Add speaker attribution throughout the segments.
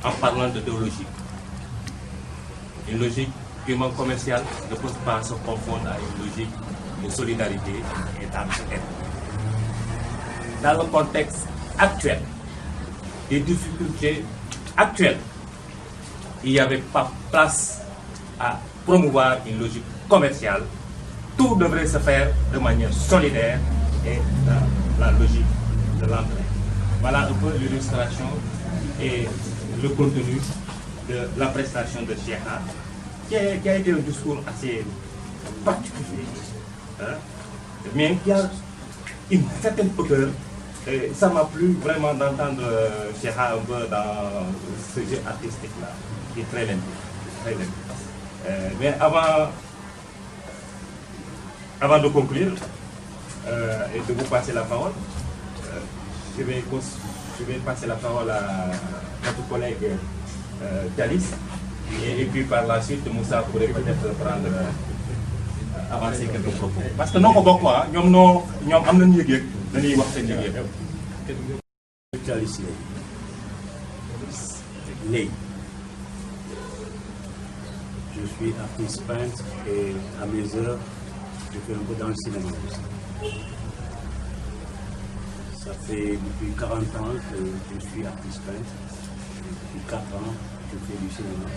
Speaker 1: en parlant de théologie. Une logique purement commerciale ne peut pas se confondre à une logique de solidarité et d'entraide. Dans le contexte actuel, des difficultés actuelles, il n'y avait pas place à promouvoir une logique commerciale. Tout devrait se faire de manière solidaire et dans la logique de l'entraide. Voilà un peu l'illustration et le contenu de la prestation de Cheikha, qui a été un discours assez particulier, mais qui a une certaine hauteur. Et ça m'a plu vraiment d'entendre Cheikha un peu dans ce jeu artistique-là, qui est très limpide. Mais avant de conclure et de vous passer la parole, je vais passer la parole à notre collègue Thalys, et puis par la suite Moussa pourrait peut-être prendre avancer quelques propos. Parce que nous avons quoi, nous avons
Speaker 2: Thalys Lay. Je suis artiste peintre et à mes heures, je fais un peu dans le cinéma aussi. Ça fait depuis 40 ans que je suis artiste peintre. Depuis 4 ans, je fais du cinéma.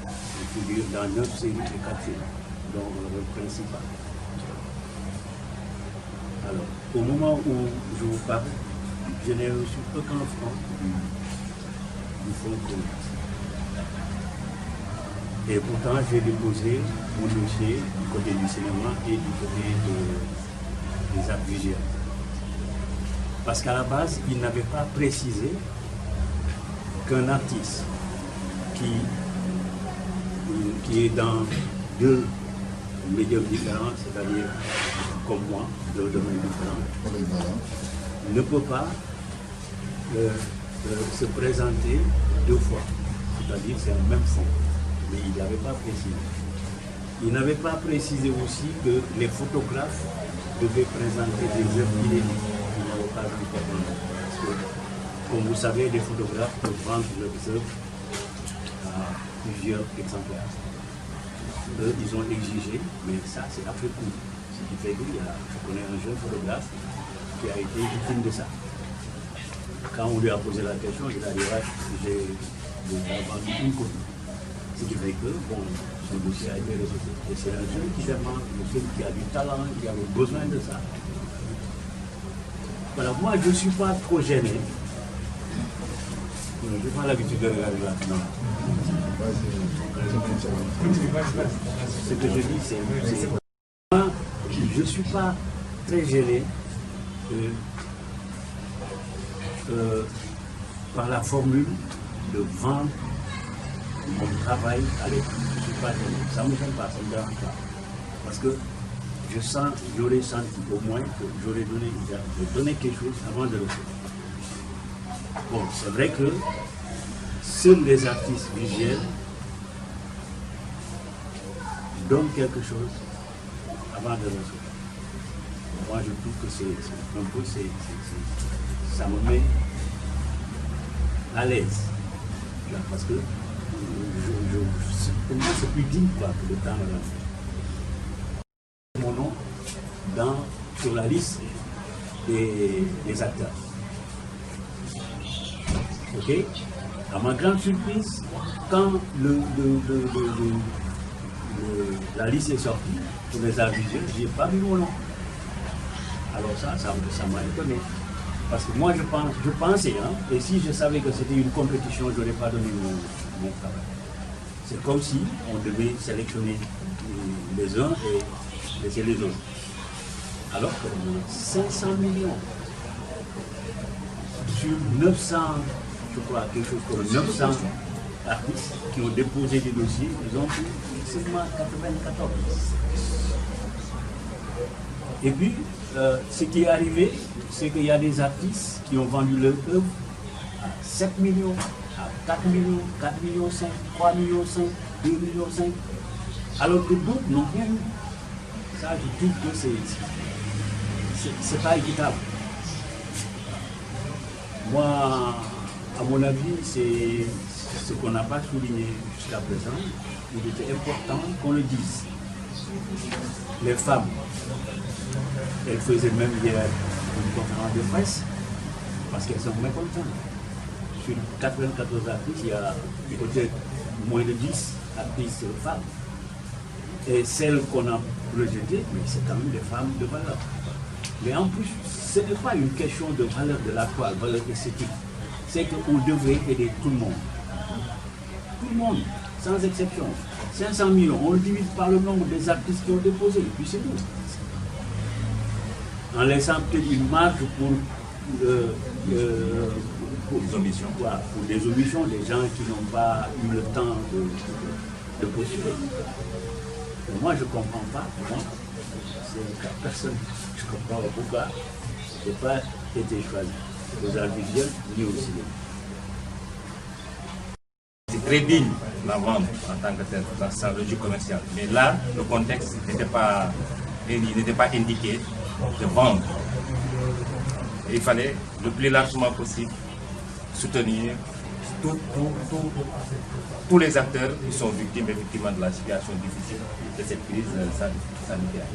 Speaker 2: Je figure dans 9 séries et 4 films, dont le rôle principal. Alors, au moment où je vous parle, je n'ai reçu aucun franc du fonds commerce. Et pourtant, j'ai déposé mon dossier du côté du cinéma et du côté des arts visuels. Parce qu'à la base, il n'avait pas précisé qu'un artiste qui est dans 2 médiums différents, c'est-à-dire comme moi, 2 domaines différents, ne peut pas se présenter 2 fois. C'est-à-dire c'est un même fond. Mais il n'avait pas précisé. Il n'avait pas précisé aussi que les photographes devaient présenter des œuvres inédites qui n'avaient pas encore vendues. Parce que, comme vous savez, les photographes peuvent vendre leurs œuvres à plusieurs exemplaires. Eux, ils ont exigé, mais ça, c'est après coup. Ce qui fait que je connais un jeune photographe qui a été victime de ça. Quand on lui a posé la question, il a dit ouais, j'ai vendu une copie. Ce qui fait que, bon, son dossier a été rejeté. Et c'est un jeune qui demande, qui a du talent, qui a besoin de ça. Voilà, moi, je ne suis pas trop gêné. Je n'ai pas l'habitude de regarder la finale. Ce que je dis, c'est... Moi, je ne suis pas très gêné par la formule de vendre mon travail à l'école. Je ne suis pas gêné. Ça ne me gêne pas, ça ne me dérange pas. Parce que j'aurais senti au moins que j'aurais donné quelque chose avant de le faire. Bon, c'est vrai que seuls les artistes visuels donnent quelque chose avant de le recevoir. Moi, je trouve que c'est un peu, ça me met à l'aise. Parce que pour moi, c'est plus digne que le temps de l'enfant. Mon nom sur la liste des acteurs. Ok? À ma grande surprise, quand la liste est sortie pour les arts visuels, je n'ai pas vu mon nom. Alors ça m'a étonné. Parce que moi, je pensais, et si je savais que c'était une compétition, je n'aurais pas donné mon travail. C'est comme si on devait sélectionner les uns et laisser les autres. Alors que 500 millions sur 900, je crois, quelque chose comme 900 artistes qui ont déposé des dossiers, ils ont pris seulement 94. Et puis, ce qui est arrivé, c'est qu'il y a des artistes qui ont vendu leur œuvre à 7 millions, à 4 millions, 4 millions 5, 3 millions 5, 2 millions 5, alors que d'autres n'ont rien eu. Ça, je trouve que c'est pas équitable. Moi, À mon avis, c'est ce qu'on n'a pas souligné jusqu'à présent. Il était important qu'on le dise. Les femmes, elles faisaient même hier une conférence de presse parce qu'elles sont mécontentes. Sur 94 artistes, il y a peut-être moins de 10 artistes femmes. Et celles qu'on a rejetées, mais c'est quand même des femmes de valeur. Mais en plus, ce n'est pas une question de valeur de la toile, valeur esthétique. C'est qu'on devrait aider tout le monde. Tout le monde, sans exception. 500 millions, on le divise par le nombre des artistes qui ont déposé, et puis c'est tout. En laissant peut-être une marge pour
Speaker 1: des omissions.
Speaker 2: Voilà, pour des omissions, des gens qui n'ont pas eu le temps de postuler. Mais moi, je ne comprends pas. Moi, c'est personne. Je comprends pas pourquoi je n'ai pas été choisi aux arts visuels ni au cinéma.
Speaker 1: C'est très digne de la vente en tant que tel, dans sa logique commerciale. Mais là, le contexte n'était pas indiqué de vendre. Et il fallait le plus largement possible soutenir tous les acteurs qui sont victimes effectivement de la situation difficile de cette crise sanitaire.